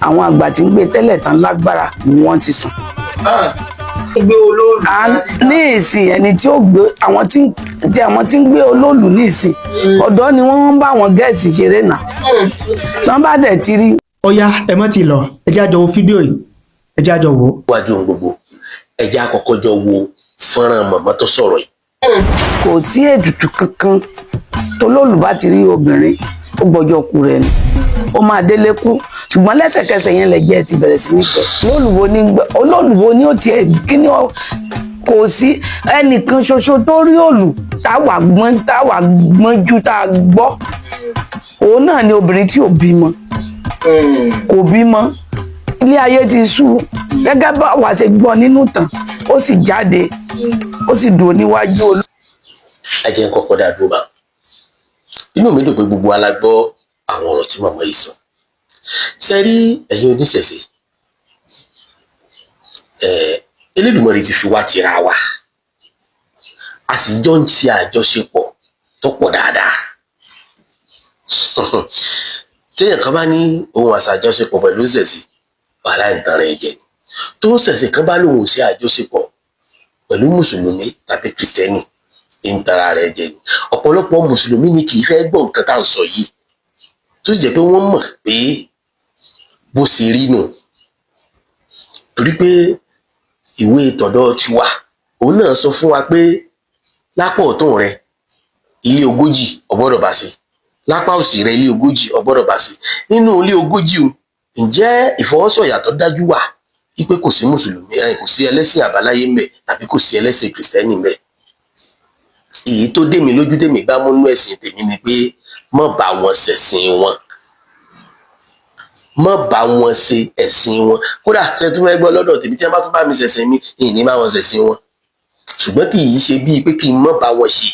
àwọn àgbà tí ń gbé tẹ́lẹ̀ tán lágbára ni wọ́n ti sùn. gbé olóòlù ní ìsìn ẹni tí ó gbé àwọn tí ń gbé olóòlù ní ìsìn ọ̀dọ́ ni wọ́n ń bá àwọn gẹ̀ẹ́sì ṣeré náà tán bá dẹ̀ ti rí. ọ̀yá ẹ mọ́ ti lọ ẹ jẹ́ àjọ wo fídíò yìí ẹ jẹ́ àjọ wò ó. wájú ohun gbogbo ẹ jẹ́ àkọ́kọ́ jọ wo fọ́nrán màmá tó sọ̀rọ̀ yìí. kò sí ètùtù kankan tó lóòlù bá ti rí obìnrin ó gbọ́jọ́ kú rẹ̀ ni ó máa délé kú ṣùgbọ́n lẹ́sẹ̀kẹsẹ̀ yẹn lẹ́jẹ̀ ti bẹ̀rẹ̀ sí ní fẹ́ olóòlùwò ni ó tiẹ̀ kí ni kò sí ẹnìkan ṣoṣo tó rí òòlù táwa gbọ́njú tá a gbọ́ òun náà ni obìnrin tí ò bímọ kò bímọ ilé ayé ti sú gẹ́gẹ́ bá wa ṣe gbọ́ nínú tàn ó sì jáde ó sì dùn níwájú olú. ẹ jẹ́ kọ́kọ́ dá dúró bá inú mi dùn pé gbogbo wa la gbọ́ àwọn ọ̀rọ̀ tí màmá yìí sọ ṣe rí ẹ̀yin oníṣẹ̀ṣe Elédùmarè ti fi wá tira wa a sì jọ ń ṣe àjọṣepọ̀ tó pọ̀ dáadáa téèyàn kan bá ní ohun àṣà àjọṣepọ̀ pẹ̀lú ṣẹ̀ṣe wàhálà ìtàn rẹ̀ jẹ tó ń ṣẹ̀ṣe kan bá lóun ṣe àjọṣepọ̀ pẹ̀lú mùsùlùmí tàbí kìrìsìtẹ́nì ìtara rẹ̀ jẹ ọ̀pọ̀lọpọ̀ mùsùlùmí ni kì í fẹ́ gbọ́ nǹkan tá à ń sọ yìí tó sì jẹ́ pé wọ́n mọ̀ pé bó ṣe rí nù torí pé ìwé tọ̀dọ̀ tiwa òun náà sọ fún wa pé lápá ọ̀tún rẹ ilé ogójì ọgbọ́dọ̀ bá ṣe lápá òsì rẹ ilé ogójì ọgbọ́dọ̀ bá ṣe nínú ilé ogójì o ǹjẹ́ ìfọwọ́sọ̀yà tó dájú wà wípé kò sí mùsùlùmí kò sí ẹlẹ́sìn àbáláyé ńbẹ̀ tàbí kò sí ẹlẹ́sìn kìrìsìtẹ́nì ńbẹ̀ èyí tó dé mi lójú dé mi bá múnú ẹ̀sìn tèmi ni pé má bá wọn ṣẹ̀sìn wọn má bá wọn ṣe ẹ̀sìn wọn kódà ṣe tún fẹ́ gbọ́ lọ́dọ̀ tèmi tí wọ́n bá tún bá mi ṣẹ̀sìn mi ìní bá wọn ṣẹ̀sìn wọn ṣùgbọ́n kì í ṣe bíi pé kí n má bá wọn ṣe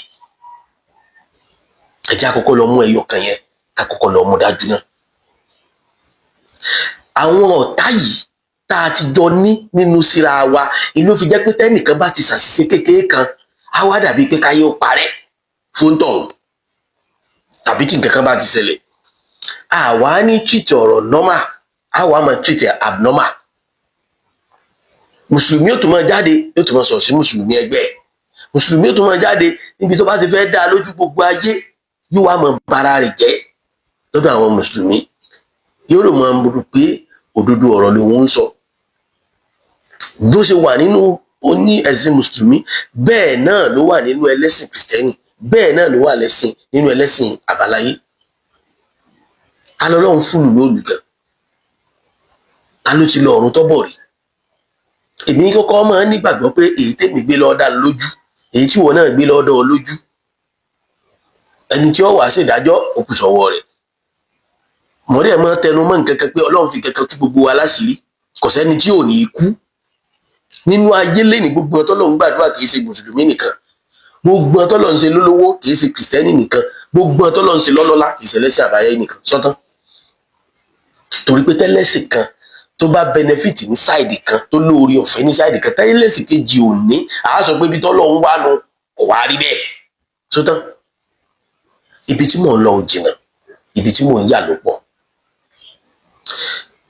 ẹ jẹ́ àkọ́kọ́ lọ mú ẹyọ kan yẹn àkọ́kọ́ lọ mú dájú náà àwọn ọ̀tá yìí tá a ti jọ ní nínú síra wa ìlú fi jẹ́ pé tẹ́nìkan bá ti ṣàṣìṣe kékeré kan á wá dàbí pé káyé ó parẹ́ fún tọ̀hún tàbí tí nǹkan kan bá ti ṣẹlẹ̀ àwa ní treat ọ̀rọ̀ normal àwa máa treat abnormal mùsùlùmí yóò tún máa jáde yóò tún máa sọ̀rọ̀ sí mùsùlùmí ẹgbẹ́ mùsùlùmí yóò tún máa jáde níbi tó bá ti fẹ́ dá lójú gbogbo ayé yóò wá máa bara rẹ̀ jẹ́ lọ́dọ̀ àwọn mùsùlùmí yóò lò máa rò pé òdodo ọ̀rọ̀ lòun ń sọ bó ṣe wà nínú oní ẹ̀sìn mùsùlùmí bẹ́ẹ̀ náà ló wà nínú ẹlẹ́sìn kìrìsìtẹ́nì bẹ́ẹ̀ náà ló wà nínú ẹlẹ́sìn àbáláyé alọ́lọ́run fúlù lóòlù gan aló ti lọ ọ̀run tọ́bọ̀ rí èmi kọ́kọ́ máa ń nígbàgbọ́ pé èyí tèmi gbé lọ́ọ́ dá lójú èyí tí wọn náà gbé lọ́ọ́ dá ọ lójú ẹni tí ó wàá ṣèdájọ́ òkú sọ́wọ́ rẹ̀ mọ̀rí ẹ̀ máa tẹnu mọ́ nǹkan kan pé ọlọ́run fi kankan tú gbogbo wa láṣìírí kò sẹ́ni tí ò ní í kú nínú ayé lẹ́ni gbogbo ọtọ́ lọ́run gbàdúrà kì í ṣe mùsùlùmí nìkan gbogbo ọtọ́ lọ́run ṣe lólówó kì í ṣe kìrìsìtẹ́nì nìkan gbogbo ọtọ́ lọ́run ṣe lọ́lọ́lá kì í ṣe ẹlẹ́sìn àbáyé nìkan sọ́tán torí pé tẹ́lẹ̀sìn kan tó bá benefit ní sáìdì kan tó lóore ọ̀fẹ́ ní sáìdì kan tẹ́lẹ̀sìn kejì ò ní àá sọ pé ibi tọ́lọ́run wà nù kò wá rí bẹ́ẹ̀ sọ́tán ibi tí mò ń lọ ò jìnnà ibi tí mò ń yà ló pọ̀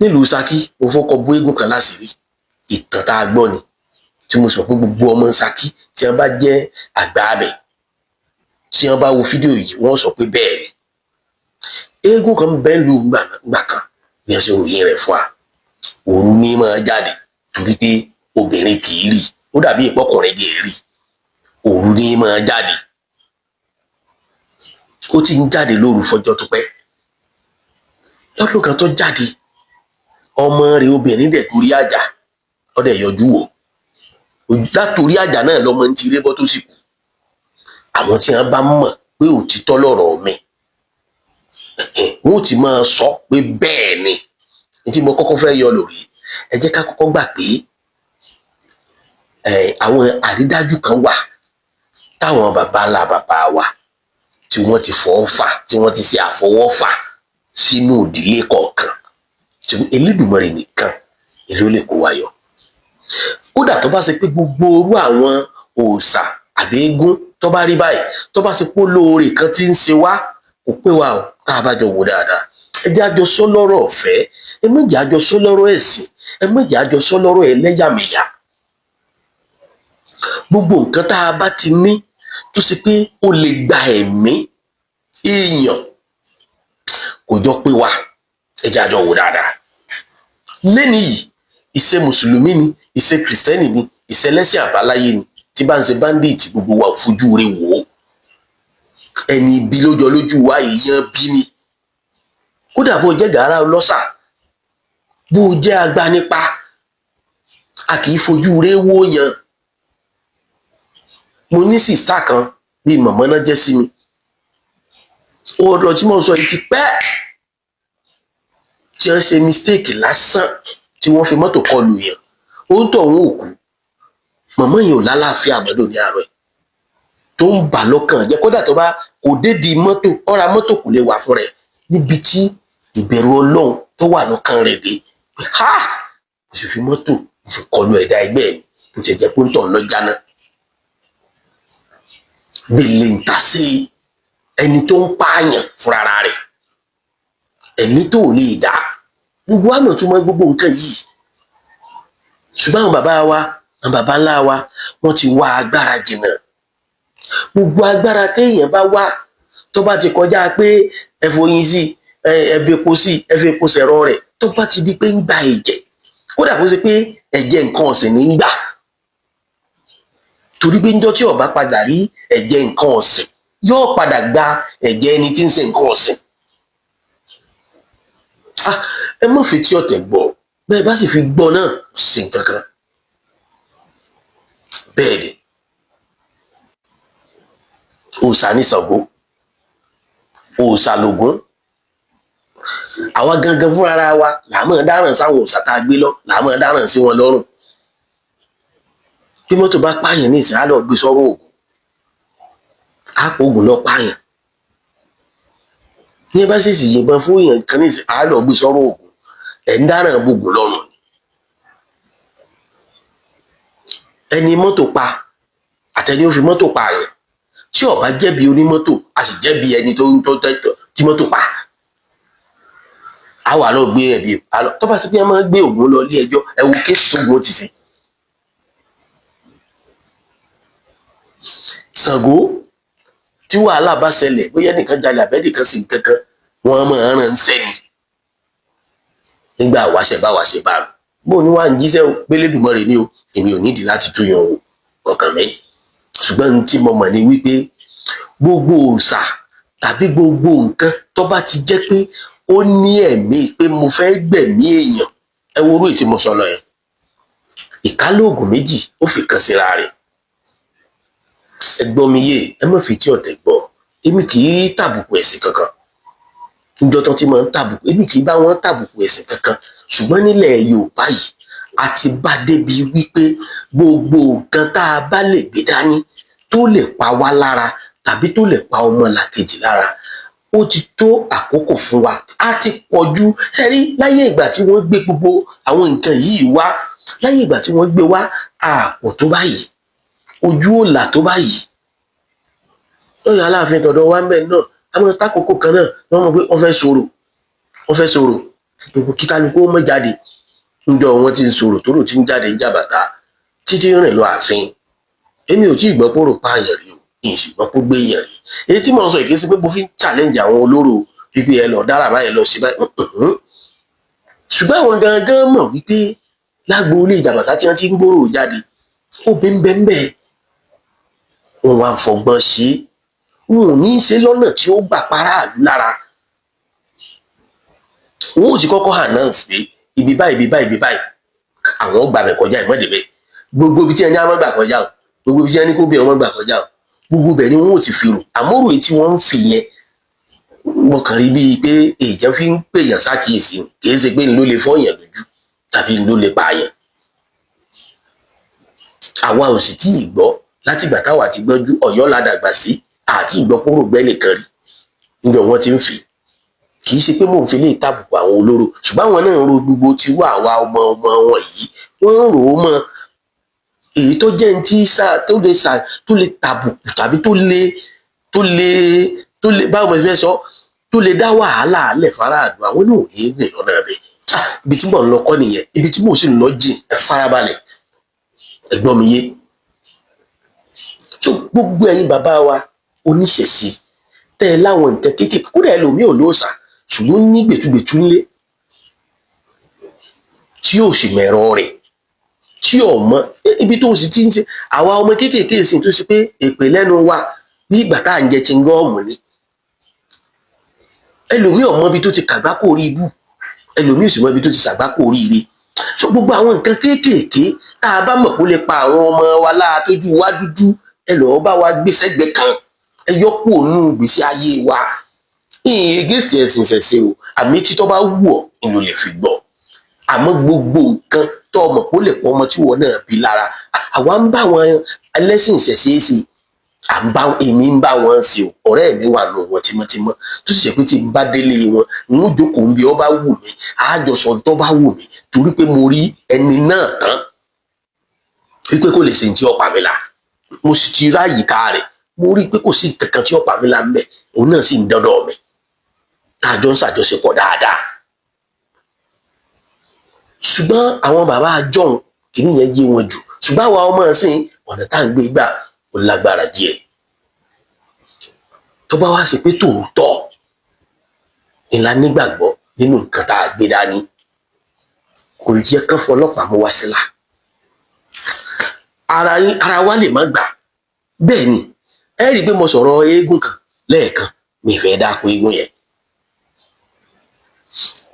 nílùú Ṣakí mo fọkọ bó eégún kan láṣìírí ìtàn tá a gbọ́ ni tí mo sọ pé gbogbo ọmọ Ṣakí tí wọ́n bá jẹ́ àgbà abẹ tí wọ́n bá wo fídíò yìí wọ́n sọ pé bẹ́ẹ̀ ni eégún kan bẹ́ẹ̀ lu gbà kan bí wọ́n ṣe ròyìn rẹ̀ fún wa òru ní máa jáde torí pé obìnrin kì í rí ó dàbí ìpọkùnrin kì í rí òru ní máa jáde ó ti ń jáde lóru fọjọ́ tó pẹ́ lọ́dún kan tó jáde ọmọ rẹ̀ obìnrin dẹ̀ torí àjà ọdẹ yọjú wò látòrí àjà náà lọmọ ń tiré bọ́ tó sì kú àwọn tí wọ́n bá mọ̀ pé òtítọ́ lọ̀rọ̀ mi wọn ò ti máa sọ pé bẹ́ẹ̀ ni ní tí mo kọ́kọ́ fẹ́ yọ lórí ẹ jẹ́ ká kọ́kọ́ gbà pé àwọn àrídájú kan wà táwọn baba ńlá bàbá wa tí wọ́n ti fọwọ́ fà tí wọ́n ti ṣe àfọwọ́fà sínú ìdílé kọ̀ọ̀kan tí Elédùmarè nìkan èló lè kó wa yọ kódà tó bá ṣe pé gbogbo orú àwọn òòṣà àbí eégún tó bá rí báyìí tó bá ṣe pé olóore kan tí ń ṣe wá kò pé wa o tá a bá jọ wò dáadáa ẹ jẹ́ àjọ sọ lọ́rọ̀ ọ̀fẹ́, ẹ má jẹ́ àjọ sọ lọ́rọ̀ ẹ̀sìn, ẹ má jẹ́ àjọ sọ lọ́rọ̀ ẹlẹ́yàmẹ̀yà. Gbogbo nǹkan tá a bá ti ní tó ṣe pé ó lè gba ẹ̀mí èèyàn kò jọ pé wá, ẹ jẹ́ àjọ wò dáadáa. Lẹ́ni yìí iṣẹ́ mùsùlùmí ni, iṣẹ́ kìrìsìtẹ́nì ni, iṣẹ́ ẹlẹ́sìn àbáláyé ni, tí bá ń ṣe báńdíìtì gbogbo wa fojú rẹ̀ wò ó. Ẹni ibi lójọ lójú wa èèyàn bí ni. Kódà bó jẹ́ gàárà ọlọ́ṣà, bó jẹ́ agbanipa, a kì í fojú rẹ̀ wò yàn. Mo ní sìstá kan bí mọ̀mọ́ náà jẹ́ sí mi. Ọ̀rọ̀ tí mo sọ yìí ti pẹ́ tí wọ́n ṣe mistake lásán tí wọ́n fi mọ́tò kọlù yàn. Ó ń tọ̀ òun òkú. Mọ̀mọ́ yìí ò lálàáfíà àmọ́dò ní àárọ̀ ẹ̀ tó ń bà lọ́kàn jẹ́. Kódà tó bá kò dédi mọ́tò, ọ̀ra mọ́tò kò lè wà fún rẹ̀ níbi tí ìbẹ̀rù Ọlọ́run tó wà lọ́kàn rẹ̀ dé. Ha! Mo sì fi mọ́tò mo fi kọlù ẹ̀dá ẹgbẹ́ mi bó ti jẹ́ pé ń tọ̀ ń lọ jáná. Gbèlè ń ta sí ẹni tó ń pààyàn fúnra rẹ̀, ẹ̀mí tó lè dá. Gbogbo àmọ̀ tó mọ gbogbo nǹkan yìí. Ṣùgbọ́n àwọn bàbá wa, àwọn bàbá ńlá wa, wọ́n ti wá agbára jìnnà. Gbogbo agbára téèyàn bá wá tó bá ti kọjá pé ẹ foyín sí, ẹ bepo sí, ẹ fi epo sẹ̀rọ rẹ̀, tó bá ti di pé ń gba ẹ̀jẹ̀. Kódà kó ṣe pé ẹ̀jẹ̀ nǹkan ọ̀sìn ní ń gbà. Torí pé níjọ́ tí ó bá padà rí ẹ̀jẹ̀ nǹkan ọ̀sìn, yóò padà gba ẹ̀jẹ̀ ẹni tí ń ṣe nǹkan ọ̀sìn. Ẹ má fi tí ọ̀tẹ̀ gbọ́, bẹ́ẹ̀ bá sì fi gbọ́ náà ṣe nǹkan kan. Bẹ́ẹ̀ ni òòṣà ní Ṣàngó, òòṣà l'Ògún. Àwa gangan fúnra wa là máa dáràn sáwọn òòṣà tá a gbé lọ, là máa dáràn sí wọn lọ́rùn. Bí mọ́tò bá pààyàn ní ìsìn á lọ gbé sọ́rọ̀ Ògún, á pọ̀ Ògún lọ pààyàn. Ní ẹ bá sì yìnbọn fún èèyàn kan ní ìsìn á lọ gbé sọ́rọ̀ Ògún, ẹ̀ ń dáràn gbogbo lọ́rùn. Ẹni mọ́tò pa àtẹni ó fi mọ́tò pa àyàn, tí ó bá jẹ̀bi onímọ́tò a sì jẹ̀bi ẹni tó tí mọ́tò pa. A wà lọ gbé ẹ̀bi tó bá sì pé wọ́n máa gbé Ògún lọ ilé ẹjọ́, ẹ wo kéèsì tó Ògún ti ṣe. Ṣàngó tí wàhálà bá ṣẹlẹ̀ bóyá nìkan jalè àbẹ́nìkan sí nǹkan kan, wọ́n máa ránṣẹ́ ni. Nígbà wàṣẹ bá wàṣẹ bá rò bó ni wàá ń jíṣẹ́ o, gbélédùmarè ni o, èmi ò nídìí láti tún yan o ọkàn mi. Ṣùgbọ́n tí mo mọ̀ ni wípé gbogbo òòṣà tàbí gbogbo nǹkan tó bá ti jẹ́ pé ó ní ẹ̀mí pé mo fẹ́ gbẹ̀mí èèyàn, ẹ wo orú èyí tí mo sọ lọ yẹn. Ìkálóògùn méjì ó fi kan síra rẹ̀. Ẹ gbọ́ mi yé, ẹ má fi tí ọ̀tẹ̀ gbọ́. Èmi kì í tàbùkù ẹ̀sìn kankan. Níjọ́ tán tí mo ń tàbùkù, èmi kì í bá wọn tàbùkù ẹ̀sìn kankan. Ṣùgbọ́n nílẹ̀ Yorùbá yìí a ti bá débi wípé gbogbo nǹkan tá a bá lè gbé dání tó lè pa wá lára tàbí tó lè pa ọmọlàkejì lára, ó ti tó àkókò fún wa. A ti pọ̀ jù. Sẹ́rí láyé ìgbà tí wọ́n gbé gbogbo àwọn nǹkan yìí wá, láyé ìgbà tí wọ́n gbé wá àpọ̀ tó báyìí, ojú òòlà tó báyìí. Lọ́yọ̀ Aláàfin tọ̀dọ̀ wa ń bẹ̀ náà, àwọn tákòókò kan náà wọ́n mọ̀ pé wọ́n fẹ́ sọ̀rọ̀ gbogbo kíkálukú mọ́ jáde. Ńjọ́ wọn ti ń sọ̀rọ̀ tó rò tí ń jáde ń jàbàtà títí rìn lọ ààfin. Èmi ò tí ì gbọ́ pé rò pààyàn rí o, ìyìn sì gbọ́ pé gbé èèyàn rí. Èyí tí mò ń sọ ìkíyèsí pé mo fi ń challenge àwọn olóró wípé ẹ lọ dára báyìí lọ sí báyìí. Ṣùgbọ́n àwọn gangan mọ̀ wípé lágbo ilé ìjàbàtà tí wọ́n ti ń gbòòrò jáde ó bẹ́ẹ̀ wọn wá fọgbọ́n ṣe é. Wọn ò ní í ṣe lọ́nà tí ó gbà paráàlú lára. Wọn ò sì kọ́kọ́ announce pé ibi báyìí àwọn gbà bẹ̀ kọjá ìmọ̀débẹ̀. Gbogbo ibi tí ẹni á mọ́ gbà kọjá o, gbogbo ibi tí ẹni kó bí ọmọ gbà kọjá o, gbogbo bẹ̀ ni wọn ò ti fi rò. Àmọ́rò èyí tí wọ́n ń fi yẹn mo kàn rí bíi pé èèyàn fi ń pèèyàn sákìyèsí ni, kì í ṣe pé ń ló lè fọ́yàn lójú tàbí ń ló lè pààyàn. Àwa ò sì tí ì gbọ́ látìgbà táwa ti gbọ́njú Ọ̀yọ́ ládàgbà sí àti ìgbọ́pọ̀rọ̀ gbẹ́ nìkan rí níjọ́ wọn ti ń fi. Kì í ṣe pé mò ń fi lè tàbùkù àwọn olóró, ṣùgbọ́n àwọn náà ń ro gbogbo tí wà wá ọmọ wọn yìí, wọ́n ń rò ó mọ́ èyí tó jẹ́ ní tí tó lè tàbùkù tàbí tó lè báwo mo fẹ́ sọ, tó lè dá wàhálà alẹ́ faraàdùn àwọn náà ò ní rìn lọ́nà rẹ̀. Ibi tí mò ń lọ kọ́ nìyẹn, ibi tí mò sì ń lọ jìn, ẹ farabalẹ̀ ẹ gbọ́ mi yé. tó gbogbo ẹ̀yin bàbá wa oníṣẹ̀ṣe tẹ́ ẹ láwọn nǹkan kéékèèké kódà ẹlòmíì ò lóòṣà ṣùgbọ́n ní gbẹ̀tugbẹ̀tu ńlé tí yóò sì mẹ̀rọ rẹ̀ tí yóò mọ ibi tó sì ti ń ṣe àwa ọmọ kéékèèké sì tó ṣe pé èpè lẹ́nu wa bí ìgbà tá à ń jẹ chingọ́ọ̀mù ni. ẹlòmíì ò mọ ibi tó ti kàgbákò orí ibú, ẹlòmíì ò sì mọ ibi tó ti ṣàgbákò oríire. so gbogbo àwọn nǹkan kéékèèké tá a bá mọ̀ kó lè pa àwọn ọmọ wa lára tójú wa dúdú ẹ lọ́ọ́ bá wa gbé sẹ́gbẹ̀ẹ́ kan ẹ yọ kúrò nínú ìgbésí ayé wa. ìyẹn against ẹ̀sìn ṣẹ̀ṣẹ̀ o àmì títọ́ bá wù ọ́ ìlú lè fi gbọ́. àmọ́ gbogbo nǹkan tó ọmọ kó lè pọ̀ ọmọ tí wọ́n náà bí lára àwa ń bá wọn ẹlẹ́sìn ìṣẹ̀ṣe ṣe èmi ń bá wọn ṣe o ọ̀rẹ́ mi wà lọ wọn tímọ́tímọ́ tó sì jẹ́ pé tí n bá délé wọn n ó jókòó ń bí ọ bá wù mí àjọsọ tó bá wù mí torí pé mo rí ẹni náà tán wípé kò lè ṣe ti ọ̀pá mi la mo sì ti ráyìíká rẹ̀ mo rí i pé kò sí kankan tí ọ̀pá mi la ń bẹ̀ òun náà sì ń dọ́dọ̀ mi tájọ́ ń ṣàjọṣepọ̀ dáadáa. ṣùgbọ́n àwọn bàbá àjọhún kìíní yẹn yé wọn jù ṣùgbọ́n àwa ọmọ ẹ̀sìn ọ̀nà tá à ń gbé gbà ó lágbára díẹ̀. tó bá wá sí pé tòótọ́ ìlà nígbàgbọ́ nínú nǹkan tá a gbé dání kò yẹ kán fọlọ́pàá mú wá sílá ara wa lè má gbà. bẹ́ẹ̀ ni ẹ rí i pé mo sọ̀rọ̀ eégún kan lẹ́ẹ̀kan mi fẹ́ dáko eégún yẹn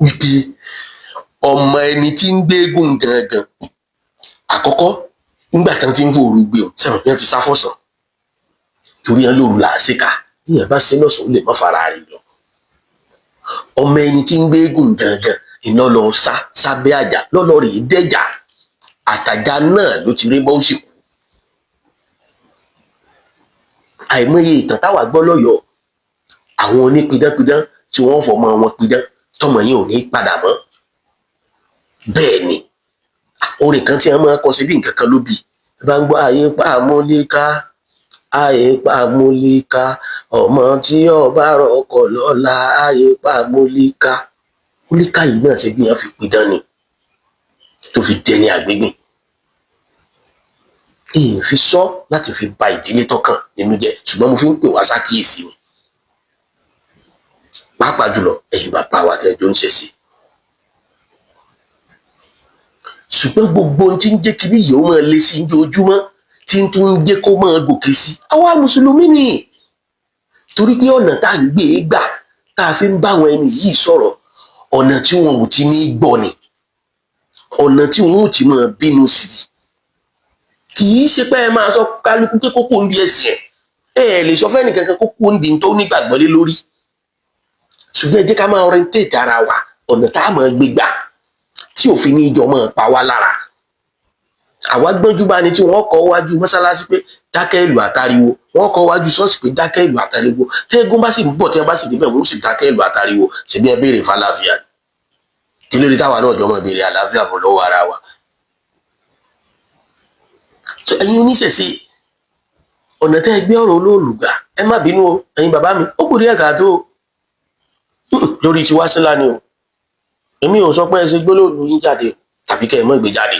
wípé ọmọ ẹni tí ń gbé eégún gangan àkọ́kọ́ nígbà tán ti ń fòru gbé o sẹ́wọ̀n yẹn ti sá fọ̀sán torí yẹn lóru là á ṣèkà yíyan bá ṣe lọ́sàn-án ó lè má fara rẹ̀ lọ. ọmọ ẹni tí ń gbé eégún gangan iná lọ sábẹ́ àjà lọ́lọ́ rèé dẹ́jà àtàjà náà ló ti rí bọ́ òṣèkú. àìmọye ìtàn táwa gbọ́ lọ́yọ̀ọ́ àwọn onípidánpidán tí wọ́n fọmọ wọn pidán tọmọ yìí ò ní padà mọ́. bẹ́ẹ̀ ni orin kan tí wọ́n máa kọ sí bí nǹkan kan ló bí ẹ bá ń gbọ́ àyè pa àmúlíká àyè pa àmúlíká ọmọ tí ọba rọkọ lọ́la àyè pa àmúlíká. múlíká yìí náà ṣe bí wọ́n fi pidán ni tó fi dẹni àgbègbè. èyí fi sọ láti fi ba ìdílé tọkàn nínú jẹ́ ṣùgbọ́n mo fi ń pè wá sákìyèsí ni pàápàá jùlọ ẹ̀yin bàbá wa tẹ́jọ́ ń ṣẹ̀ṣẹ̀. ṣùgbọ́n gbogbo ohun tí ń jẹ́ kí níyàwó máa lé sí ojoojúmọ́ tí ń tún jẹ́ kó máa gòkè sí àwa mùsùlùmí ni torí pé ọ̀nà tá à ń gbé e gbà tá a fi ń bá àwọn ẹni yìí sọ̀rọ̀ ọ̀nà tí wọn ò ti ní gbọ́ ni ọ̀nà tí wọn ò ti máa bínú sí i kì í ṣe pé ẹ máa sọ kálukú pé kókó ń bí ẹ̀sìn ẹ lè sọ fẹ́ni kankan kókó ń di tó nígbàgbọ́ lé lórí ṣùgbọ́n ẹ jẹ́ ká máa orientate ara wa ọ̀nà tá a máa gbé gbà tí òfin ní ìjọ máa pa wá lára. àwa gbọ́njú bá ní tí wọ́n kọ́ wájú mọ́sálásí pé dákẹ́ ìlú àtàríwo wọ́n kọ́ wájú ṣọ́ọ̀ṣì pé dákẹ́ ìlú àtàríwo tẹ́gùn bá sì ń bọ̀ tí wọ́n bá sì débẹ̀ wọ́n sì dákẹ́ ìlú àtàríwo ṣebí ẹ béèrè fàlàáfíà kí ló dé táwa náà jọ mọ́ béèrè àlàáfíà bọ̀ lọ́wọ́ ara wa. ẹ̀yin oníṣẹ̀ṣe ọ̀nà tẹ́ ẹ gbé ọ̀rọ̀ olóòlùgbà ẹ má bínú o ẹ̀yin bàbá mi ó kù díẹ̀ káàtó lórí tiwa sílá ni o èmi ò sọ pé ẹ ṣe gbólóòlù yín jáde tàbí kẹ́ ẹ mọ́ ìgbé jáde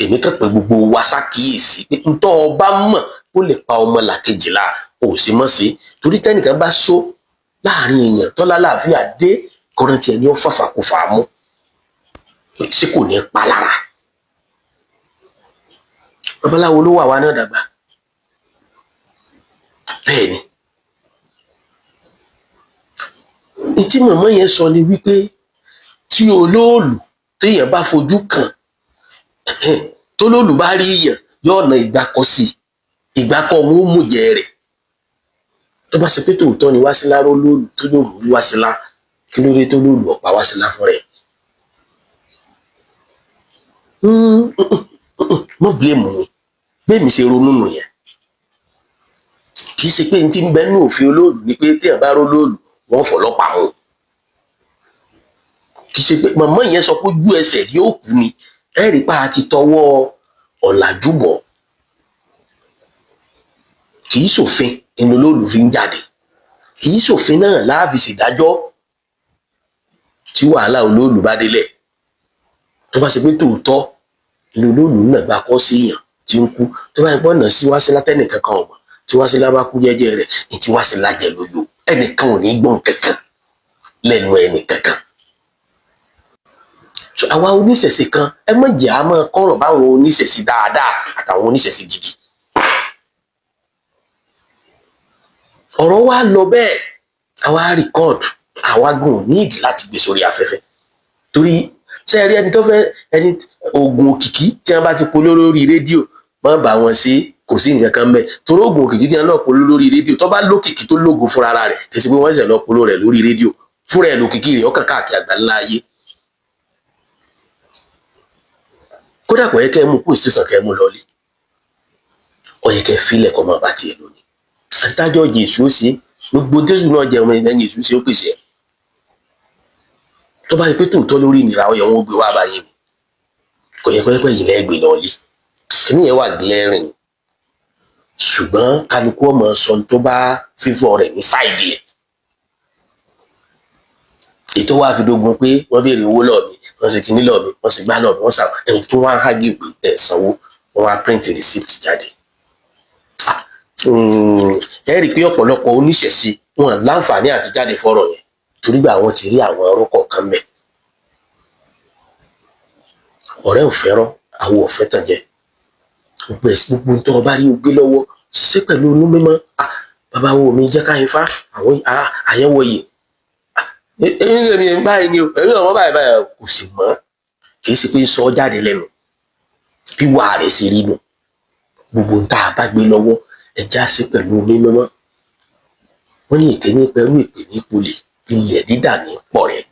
èmi kàn pé gbogbo wa ṣàkíyèsí pé ntọ́ ọba mọ̀ ó lè pa ọmọ làkejì la ò sí mọ́ sí torí tẹ́nìkan bá sọ láàrin èèyàn tọ́lá láàfíà dé kọ́rántì ẹni ó fàfàkùfà mú sí kò ní pa lára. babaláwo ló wà wá náà dàgbà bẹ́ẹ̀ ni ìtí mọ̀mọ́ yẹn sọ ni wípé tí olóòlù téèyàn bá fojú kàn tó lóòlù bá rí èèyàn yóò na ìgbàkọ sí ìgbàkọ òun ó mú jẹ rẹ tó bá ṣe pé tòótọ́ ni Wásílà ró lóòlù tó lóòlù rí Wásílà kí ló dé tó lóòlù ọ̀pá Wásílà fún rẹ̀. mọ́ bílẹ̀mù mi bẹ́ẹ̀ mi ṣe ronú nù yẹn kì í ṣe pé n ti ń bẹ nínú òfin olóòlù ni pé téèyàn bá ró lóòlù wọ́n fọlọ́pàá mú kì í ṣe pé màmá yẹn sọ pé ojú ẹsẹ̀ yóò kú ni ẹ̀rí pa àti tọwọ́ ọ̀làjú bọ̀ kì í ṣòfin inú olóòlù fi ń jáde kì í ṣòfin náà láàfi ṣèdájọ́ tí wàhálà olóòlù bá délẹ̀ tó bá ṣe pé tòótọ́ ni olóòlù náà bá kọ́ sí èèyàn tí ń kú tó bá yẹ pọ́n náà sí wá sí látẹ́nì kankan ọ̀gbọ̀n tí wá sí lábá kú jẹ́jẹ́ rẹ̀ ní tí wá sí lájẹ̀ lójú ẹnìkan ò ní gbọ́n kankan lẹ́nu ẹnì kankan. àwa oníṣẹ̀ṣe kan ẹ mọ̀ jẹ́ àmọ́ kọ́rọ̀ báwọn oníṣẹ̀ṣe dáadáa àtàwọn oníṣẹ̀ṣe gidi. ọ̀rọ̀ wa lọ bẹ́ẹ̀ àwa rìkọ́ọ̀dù àwa gùn ní ìdí láti gbé sórí afẹ́fẹ́ torí ṣé ẹ rí ẹni tó fẹ́ ẹni oògùn òkìkí tí wọ́n bá ti polówó lórí rédíò má bá wọn ṣe kò sí nǹkan kan bẹ́ẹ̀ torí oògùn òkìkí tí wọ́n lọ polówó lórí rédíò tó bá lókìkí tó lógo fúnra rẹ̀ kì í ṣe pé wọ́n ṣẹ̀ lọ polówó rẹ̀ lórí rédíò fúnra ẹ̀ lókìkí rẹ̀ ọkàn káàkiri àgbáńlá ayé. kódà kò yẹ kẹ́ ẹ mú kó ìṣẹ̀sán kẹ́ ẹ mú lọ́ọ́lì ó yẹ kẹ́ ẹ fílẹ̀ kọ́ máa bá tiẹ̀ lónìí àtàjọ Jésù ṣe gbogbo Jésù náà jẹ ọmọ ìlẹ́yìn Jésù ṣe ó pèsè ẹ̀ tó bá yẹ pé tòótọ́ lórí ìnira ọyọ wọn ó gbé wá báyìí mi kò yẹ pẹ́pẹ́ yìí lẹ́gbẹ̀ẹ́ náà lé kíní yẹn wà glaring ṣùgbọ́n kálukú ọmọ sọ tó bá fífọ́ rẹ̀ ní sáìdì ẹ̀ ètò wa fi dogun pé wọ́n béèrè owó lọ́ọ̀ mi wọ́n sì kíní lọ́ọ̀ mi wọ́n sì gbá lọ́ọ̀ mi wọ́n sà ẹ̀hún tó wá hági pé ẹ̀ sanwó wọ́n wá print receipt jáde. ẹ rí i pé ọ̀pọ̀lọpọ̀ oníṣẹ̀ṣe wọn láǹfààní àti jáde fọ́rọ̀ yẹn torí gbà wọ́n ti rí àwọn ọ̀rọ̀ kọ̀ọ̀kan mẹ́. ọ̀rẹ́ ò fẹ́ràn àwọn ò fẹ́ tàn jẹ gbogbo tó ọba rí o gbé lọ́wọ́ ṣe pẹ̀lú inú mímọ́ bàbá wo mi jẹ́ káyín fá àwọn àyẹ̀wò yìí èmi báyìí ni o èmi ọmọ báyìí kò sì mọ́ kì í ṣe pé sọ jáde lẹ́nu bí wàá rẹ̀ ṣe rí nu gbogbo tá a bá gbé lọ́wọ́ ẹja ṣe pẹ̀lú mímọ́ wọ́n ní èké ní pẹ̀lú ìpè ní ìpolè ilẹ̀ dídà ní pọ̀ rẹ̀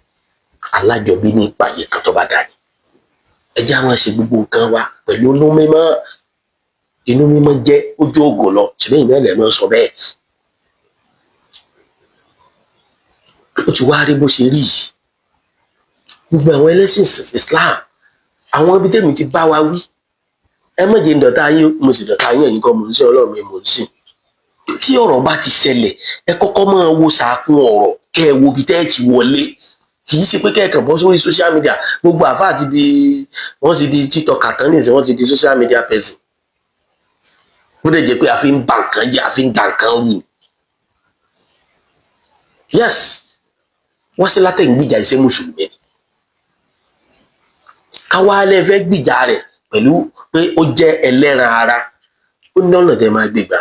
alájọbí ní ìpààyè kan tó bá dà ní ẹjẹ́ àwọn ṣe gbogbo nǹkan wa pẹ̀lú inú mímọ́ jẹ́ ojú ògùn lọ ṣùgbọ́n ìmọ̀ ẹ̀lẹ́ náà sọ bẹ́ẹ̀ ó ti wá rí bó ṣe rí yìí gbogbo àwọn ẹlẹ́sìn Islam àwọn ibi tẹ́mi ti bá wa wí ẹ mọ̀jẹ̀ ń dọ̀tá yín mo sì dọ̀tá yín ẹ̀yin kan mò ń sìn Ọlọ́run mi mò ń sìn tí ọ̀rọ̀ bá ti ṣẹlẹ̀ ẹ kọ́kọ́ máa wo sàákún ọ̀rọ̀ kẹ́ ẹ wo ibi tẹ́ ẹ ti wọlé kì í ṣe pé kẹ́ẹ̀kan bọ́ sórí social media gbogbo àfáà wọ́n ti di TikTok àtàn nìyẹn wọ́n ti di social media person ó dẹ̀ jẹ́ pé a fi ń ba nǹkan jẹ́ a fi ń da nǹkan rú yes wọ́n sì látẹ̀ ń gbìjà iṣẹ́ mùsùlùmí káwá lẹ́ fẹ́ gbìjà rẹ̀ pẹ̀lú pé ó jẹ́ ẹlẹ́ran ara ó ní ọ̀nà tẹ́ máa gbégbá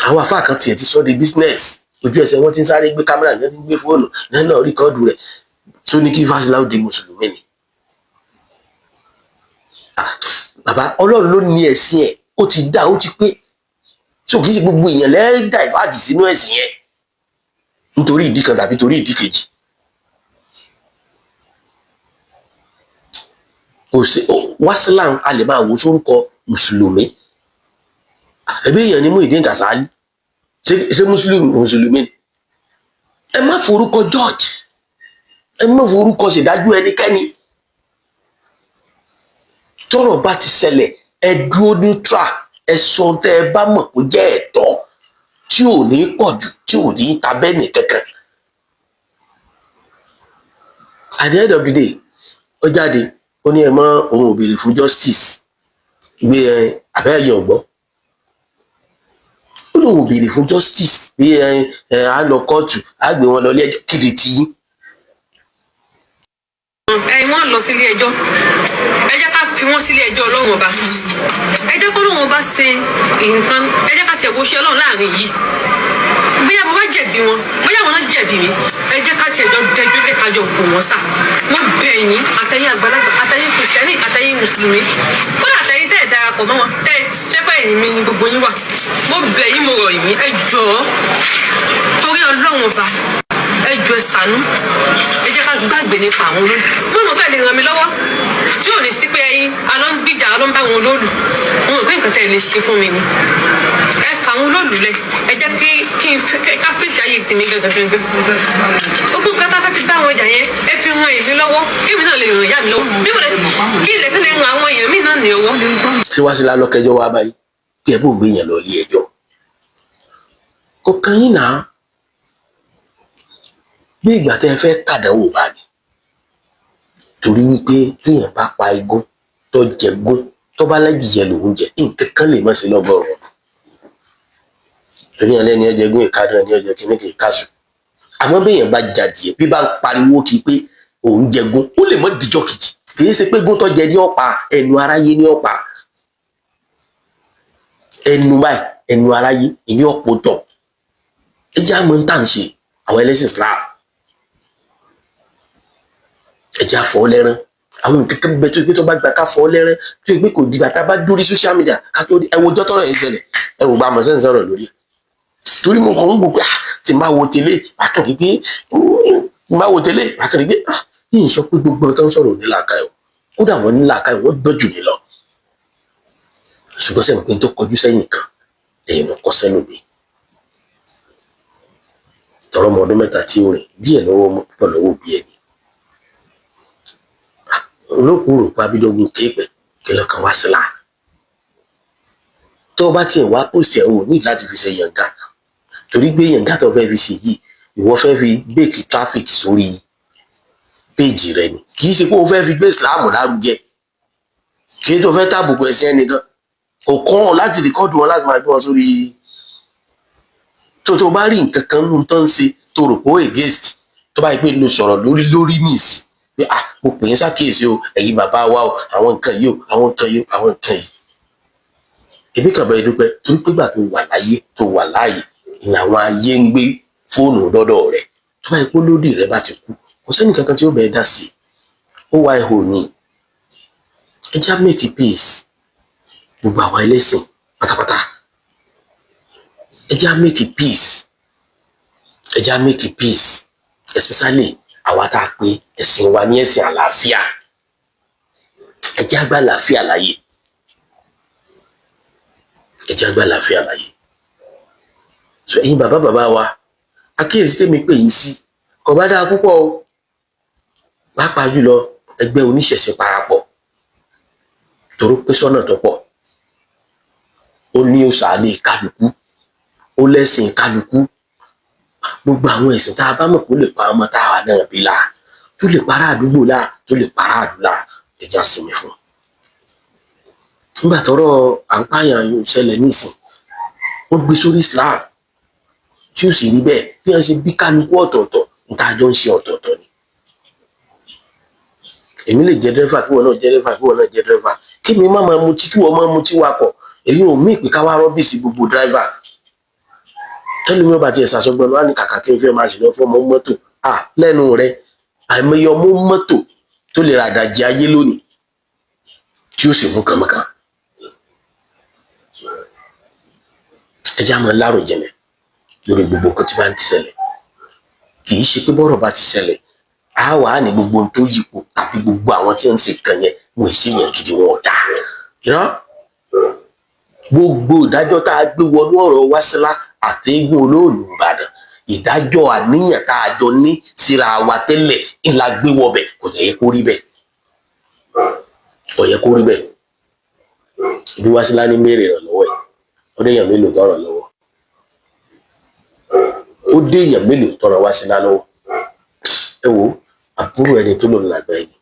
àwọn àfáà kan tiẹ̀ ti sọ di business ojú ẹsẹ̀ wọ́n ti ń sáré gbé kámẹ́rà yẹn ti ń gbé fóònù yẹn náà rìkọ́ọ̀dù rẹ̀ tó ní kí Fásiláù di mùsùlùmí ni bàbá Ọlọ́run ló ní ẹ̀sìn ẹ̀ ó ti dá ó ti pé tí ò kì í ṣe gbogbo èèyàn lẹ́ẹ̀dá ìfáàjì sínú ẹ̀sìn yẹn nítorí ìdí kan tàbí torí ìdí kejì wásílàm a lè máa wò sórúkọ mùsùlùmí ẹbí èèyàn ni Muyideen Kasali ṣé mùsùlùmí ẹ má forúkọ George ẹ má forúkọ ṣèdájú ẹnikẹ́ni tọ́rọ̀ bá ti ṣẹlẹ̀ ẹ dúró neutral ẹ sọ tẹ́ ẹ bá mọ̀ kó jẹ́ ẹ̀tọ́ tí ò ní pọ̀ jù tí ò ní tabẹ́ẹ̀nì kankan at the end of the day ó jáde ó ní ẹ mọ òun ò béèrè fún justice gbé ẹ àbẹ́yẹ ọ̀gbọ́n ó lóun ò béèrè fún justice bí ẹ á lọ kóòtù á gbé wọn lọ ilé ẹjọ́ kéde tí yín. wọ́n lọ sílé ẹjọ́ ẹ jẹ́ ká fi wọ́n sílé ẹjọ́ Ọlọ́run ọba ẹ jẹ́ kó lóun ọba ṣe nǹkan ẹ jẹ́ ká tiẹ̀ wo ṣe Ọlọ́run láàrin yìí bóyá mo bá jẹ̀bi wọn bóyá wọn náà jẹ̀bi mi ẹ jẹ́ ká tiẹ̀ jọ dẹjú dé kájọ kù wọ́n sà wọ́n bẹ̀ yín àtẹ̀yìn àgbàlagbà àtẹ̀yìn kìrìsìtẹ́nì àtẹ̀yìn mùsùlùmí kódà àtẹ̀yìn tẹ́ ẹ̀ darapọ̀ mọ́ wọn tẹ́ ẹ tẹ́pẹ́ ẹ̀yìn mi ni gbogbo yín wà mo bẹ̀ yín mo rọ̀ yín ẹ jọ̀ọ́ torí Ọlọ́run ọba ẹ jọ̀ọ́ ẹ ṣàánú ẹ jẹ́ ká gbàgbé nípa àwọn olóòlù mo mọ̀ pé ẹ lè ràn mí lọ́wọ́ tí ò ní sí pé ẹ̀yin alọ́ ń gbìjà alọ́ ń bá àwọn olóòlù mo mọ̀ pé nǹkan tẹ́ ẹ lè ṣe fún mi ni ẹ fà àwọn olóòlù lẹ ẹ jẹ́ kí n ká fèsì ayé tèmi gẹ́gẹ́ gbogbo nǹkan tá a fẹ́ fi bá àwọn ọjà yẹn ẹ fi ran èmi lọ́wọ́ kí èmi náà lè ràn ìyá mi lọ́wọ́ bí mo lè kí ilẹ̀ sí lè ran àwọn èèyàn mi náà ní ọwọ́. tí wá sí lálọ́kẹjọ́ wá báyìí kí ẹ bó gbé yẹn lọ ilé ẹjọ́ kò kàn yín náà bí ìgbà tẹ́ ẹ fẹ́ kàdánwò bá ní torí wípé téèyàn bá pa igún tó jẹgún tó bá lẹ́jìjẹ lòún jẹ nǹkan kan lè má sí lọ́gọ́rùn torí ẹ̀ lẹ́ni ọjọ́ egún ìkádùn ẹni ọjọ́ kìíní kìí káṣù àmọ́ béèyàn bá jadìẹ bí bá ń pariwo kí pé òun jẹgún ó lè mọ́ díjọ́ kejì kìí ṣe pé gún tó jẹ ní ọ̀pá ẹnu aráyé ní ọ̀pá ẹnu báyìí ẹnu aráyé ìní ọ̀pọ̀ tọ̀ ẹ jẹ́ àmọ́ ń tà ń ṣe àwọn ẹlẹ́sìn Islam ẹ jẹ́ àfọ́ lẹ́rán àwọn nǹkan kan bẹ tó gbé tó bá gbà ká fọ́ lẹ́rán tó gbé kò dìgbà tá a bá dórí social media ká tó ẹ wo jọ́tọ̀rọ̀ yẹn ṣẹlẹ̀ ẹ wò bá a mọ̀ sẹ́yìn sọ̀rọ̀ lórí torí mo kàn ń gbọ́ pé tí n bá wo tẹ́lẹ̀ àkàrí pé n bá wo tẹ́lẹ̀ àkàrí pé yìí sọ pé gbogbo ọ̀tá ń sọ̀rọ̀ nílàákàyè kódà wọ́n nílàákàyè wọ́n gbọ́ jù mí lọ ṣùgbọ́n sẹ́yìn pé n tó kọjú sẹ́yìn kan ẹ̀yìn lọ kọ́ sẹ́nu mi tọrọ ọmọ ọdún mẹ́ta tí ó rìn díẹ̀ lọ́wọ́ pọ̀ lọ́wọ́ bí ẹni olókùn rò pa abídọ́gún kéèpẹ̀ kí lọ́kàn wá sílá tó o bá tiẹ̀ wá post ẹ̀ o ní láti fi ṣe yànga torí pé yànga tó fẹ́ fi ṣe yìí ìwọ fẹ́ fi bẹ́ẹ̀kì traffic sórí péèjì rẹ ni kì í ṣe pé o fẹ́ fi gbé Islam lárugẹ kì í tó fẹ́ tàbùkù ẹ̀sìn ẹnìkan kò kàn ọ́ láti rìkọ́dù wọn láti máa gbé wọn sórí tó bá rí nǹkan kan nínú tó ń ṣe tó rò pé ó against tó bá yẹ pé lo sọ̀rọ̀ lórí nìsí pé mo pè é ṣàkíyèsí o ẹ̀yin bàbá wa o àwọn nǹkan yìí o àwọn nǹkan yìí o àwọn nǹkan yìí èmi kàn bẹ́ẹ̀ dúpẹ́ torí pé gbà tó wà láyé tó wà láàyè ni àwọn ayé ń gbé fóònù dọ́dọ̀ rẹ̀ tó bá yẹ pé lódì rẹ̀ bá ti kú kò sẹ́ni kankan tí ó bẹ̀ẹ́ dá sí i ó wá ihò ní ẹ já make peace gbogbo àwọn ẹlẹ́sìn pátápátá ẹ já make peace ẹ já make peace especially àwa tá a pé ẹ̀sìn wa ní ẹ̀sìn àlàáfíà ẹ já gbà àlàáfíà láyé ẹ já gbà àlàáfíà láyé so ẹ̀yin bàbá wa àkíyèsí tèmi pè yín sí kò bá dáa púpọ̀ o pàápàá jùlọ ẹgbẹ́ oníṣẹ̀ṣe parapọ̀ toró pé sọ́nà tó pọ̀ ó ní òṣàlẹ̀ kálukú ó lẹ́sìn kálukú gbogbo àwọn ẹ̀sìn tá a bá mọ̀ kó lè pa ọmọ táwa náà bí la tó lè para àdúgbò la tó lè para àdúrà ẹja sinmi fún nígbà tọ́rọ̀ à ń pààyàn ṣẹlẹ̀ nísìn wọ́n gbé sórí Islam tí ó sì rí bẹ́ẹ̀ bí wọ́n ṣe bí kálukú ọ̀tọ̀ọ̀tọ̀ níta jọ ń ṣe ọ̀tọ̀ọ̀tọ̀ ni èmi lè jẹ́ dírẹ́fà kí wọ́n náà jẹ́ dírẹ́fà kí wọ́n náà jẹ́ dírẹ́fà kí mi má máa mutí kí wọ́n máa mutí wakọ̀ èyí ò mí ìpè ká wá rọ́bìsì gbogbo dírẹ́fà tẹ́lẹ̀ mi ò bá tiẹ̀ ṣàṣọgbọ́n wá ní kàkà kí n fẹ́ máa sì lọ fún ọmọ mọ́tò lẹ́nu rẹ̀ àìmọye ọmọ mọ́tò tó lè ra àdàjì ayé lónìí tí ó sì mú kànmọ́kàn ẹ jẹ́ àmọ́ lárò jẹ̀mẹ̀ lórí gbogbo nǹkan tí bá ń ti ṣẹlẹ̀ kì í ṣe pé bọ́rọ̀ bá ti ṣẹlẹ̀ á wà á ní gbogbo ohun tó yípo tàbí gbogbo àwọn tí ń ṣe nǹkan yẹn wọn ì ṣe yẹn gidi wọn ò dáa ìran gbogbo ìdájọ́ tá a gbé wọnú ọ̀rọ̀ Wásílà àtẹ̀gùn Olóòlù Ìbàdàn ìdájọ́ àníyàn tá a jọ ní síra wa tẹ́lẹ̀ ńlá gbé wọbẹ̀ kò yẹ kó rí bẹ́ẹ̀ kò yẹ kó rí bẹ́ẹ̀ ibi Wásílà ní mẹ́rẹ̀ ìrànlọ́wọ́ ẹ̀ ó dé èèyàn mélòó tọrọ lọ́wọ́ ó dé èèyàn mélòó tọrọ Wásílà lọ́wọ́ ẹ wo àbúrò ẹni tó lòun làgbà ẹni